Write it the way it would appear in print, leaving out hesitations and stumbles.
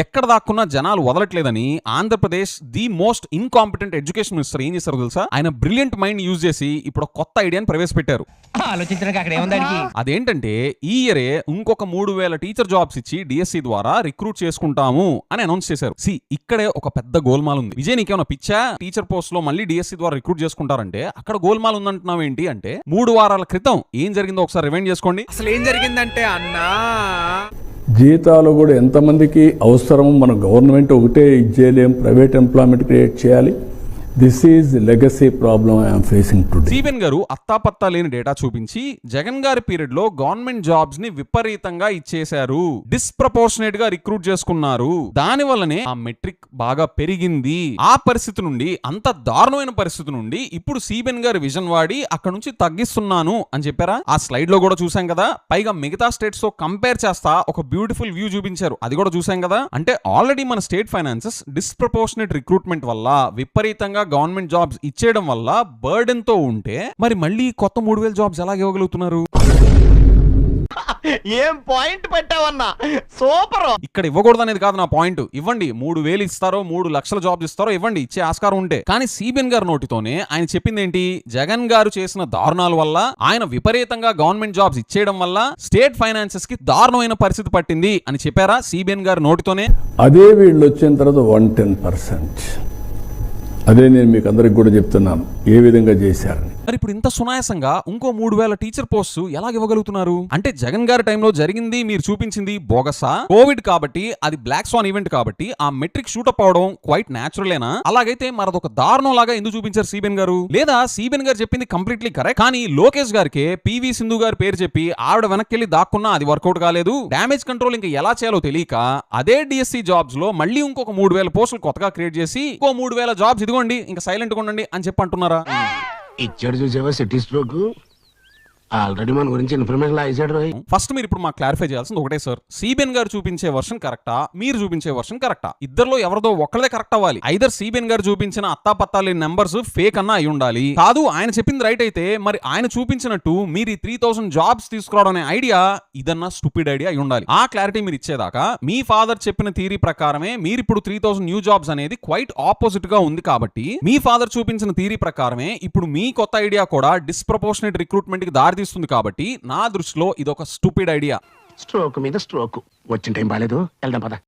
ఎక్కడ దాక్కున్నా జనాలు వదలట్లేదని Andhra Pradesh the most incompetent education minister ఏం చేశారు తెలుసా? ఆయన బ్రిలియంట్ మైండ్ యూజ్ చేసి ఇప్పుడు కొత్త ఐడియాని ప్రవేశపెట్టారు. ఆలోచించడానికి అక్కడ ఏముందానికి? అదేంటంటే ఈ ఇయరే ఇంకొక 3000 టీచర్ జాబ్స్ ఇచ్చి డిఎస్సి ద్వారా రిక్రూట్ చేసుకుంటాము అని అనౌన్స్ చేశారు. ఇక్కడే ఒక పెద్ద గోల్మాల్ ఉంది. విజయ్ నీకేమైనా పిచ్చా? టీచర్ పోస్ట్ లో మళ్ళీ డిఎస్సి ద్వారా రిక్రూట్ చేసుకుంటారంటే అక్కడ గోల్మాల్ ఉందంటున్నావు ఏంటి అంటే 3 వారాల క్రితం ఏం జరిగిందో ఒకసారి రివైండ్ చేసుకోండి. అసలు ఏం జరిగిందంటే అన్నా, జీతాలు కూడా ఎంతమందికి అవసరమో మన గవర్నమెంట్ ఒకటే ఇచ్చేయలేం, ప్రైవేట్ ఎంప్లాయ్మెంట్ క్రియేట్ చేయాలి. This is legacy problem I'm facing today. CBN గారు అత్తాపత్తా లేని డేటా చూపించి జగన్ గారి పీరియడ్ లో గవర్నమెంట్ జాబ్స్ ని విపరీతంగా ఇచ్చేశారు, డిస్ప్రపోర్షనేట్ గా రిక్రూట్ చేసుకున్నారు, దాని వల్లనే ఆ మెట్రిక్ బాగా పెరిగింది. ఆ పరిస్థితి నుండి, అంత దారుణమైన పరిస్థితి నుండి ఇప్పుడు సిబిఎన్ గారి విజన్ వాడి అక్కడ నుంచి తగ్గిస్తున్నాను అని చెప్పారా? ఆ స్లైడ్ లో కూడా చూసాం కదా. పైగా మిగతా స్టేట్స్ తో కంపేర్ చేస్తా ఒక బ్యూటిఫుల్ వ్యూ చూపించారు, అది కూడా చూసాం కదా. అంటే ఆల్రెడీ మన స్టేట్ ఫైనాన్సెస్ డిస్ప్రపోర్షనేట్ రిక్రూట్మెంట్ వల్ల, విపరీతంగా గవర్నమెంట్ జాబ్స్ ఇచ్చేయడం వల్ల బర్డెన్ తో ఉంటే మరి మళ్ళీ కొత్త 3000 జాబ్స్ ఎలా ఇవ్వగలుగుతున్నారు? ఏం పాయింట్ పెట్టావన్నా, సూపర్. ఇక్కడ ఇవ్వకూడదు అనేది కాదు నా పాయింట్. ఇవ్వండి, 3000 ఇస్తారో 3 లక్షల జాబ్స్ ఇస్తారో ఇవ్వండి, ఇచ్చే ఆస్కారం ఉంటే. కానీ సిబిఎన్ గారి నోటితోనే ఆయన చెప్పింది ఏంటి? జగన్ గారు చేసిన దారుణాల వల్ల, ఆయన విపరీతంగా గవర్నమెంట్ జాబ్స్ ఇచ్చేయడం వల్ల స్టేట్ ఫైనాన్సెస్ కి దారుణమైన పరిస్థితి పట్టింది అని చెప్పారా సిబిఎన్ గారి నోటితోనే? అదే వీళ్ళు వచ్చిన తర్వాత 110%. అదే నేను మీకు అందరికి కూడా చెప్తున్నాను ఏ విధంగా చేశారని. మరి ఇప్పుడు ఇంత సునాయాసంగా ఇంకో 3000 టీచర్ పోస్టు ఎలా ఇవ్వగలుగుతున్నారు? అంటే జగన్ గారి టైంలో జరిగింది మీరు చూపించింది బోగసా? కోవిడ్ కాబట్టి, అది బ్లాక్ స్వాన్ ఈవెంట్ కాబట్టి ఆ మెట్రిక్ షూటప్ అవడం క్వైట్ న్యాచురలేనా? అలాగైతే మరొక దారుణం లాగా ఎందుకు చూపించారు సిబిఎన్ గారు? లేదా సిబిఎన్ గారు చెప్పింది కంప్లీట్లీ కరెక్ట్, కానీ లోకేష్ గారికి పివి సింధు గారి పేరు చెప్పి ఆవిడ వెనక్కి దాక్కున్నా అది వర్కౌట్ కాలేదు, డ్యామేజ్ కంట్రోల్ ఇంకా ఎలా చేయాలో తెలియక అదే డిఎస్సి జాబ్స్ లో మళ్ళీ ఇంకొక 3000 పోస్టులు కొత్తగా క్రియేట్ చేసి ఇంకో 3000 జాబ్స్ ఇదిగోండి ఇంకా సైలెంట్ గా ఉండండి అని చెప్పి అంటున్నారా? ఇచ్చాడు చూసావా సిటీ స్ట్రోక్. ఆల్రెడీ మన గురించి ఇన్ఫర్మేషన్ ఇచ్చాడు. ఫస్ట్ మీరు ఇప్పుడు మాకు క్లారిఫై చేయాల్సింది ఒకటే సార్, సిబిఎన్ గారు చూపించే వర్షన్ కరెక్టా, మీరు చూపించే వర్షన్ కరెక్టా? ఇద్దరులో ఎవరిదో ఒక్కడే కరెక్ట్ అవ్వాలి. ఐదర్ సిబిఎన్ గారు చూపించిన అత్తాపత్తా లేని నెంబర్స్ ఫేక్ అన్నా అయి ఉండాలి. కాదు ఆయన చెప్పింది రైట్ అయితే మరి ఆయన చూపించినట్టు మీరు ఈ 3000 జాబ్స్ తీసుకురావడం అనే ఐడియా ఇదన్నా స్టూపిడ్ ఐడియా అయి ఉండాలి. ఆ క్లారిటీ మీరు ఇచ్చేదాకా మీ ఫాదర్ చెప్పిన థియరీ ప్రకారమే మీరు ఇప్పుడు 3000 న్యూ జాబ్స్ అనేది క్వైట్ ఆపోజిట్ గా ఉంది కాబట్టి, మీ ఫాదర్ చూపించిన థియరీ ప్రకారమే ఇప్పుడు మీ కొత్త ఐడియా కూడా డిస్ప్రపోర్షనేట్ రిక్రూట్మెంట్ కి దారి తీస్తుంది కాబట్టి నా దృష్టిలో ఇది ఒక స్టూపిడ్ ఐడియా. స్ట్రోక్ మీద స్ట్రోక్ వచ్చిన టైం బాలేదు, వెళ్దాం పద.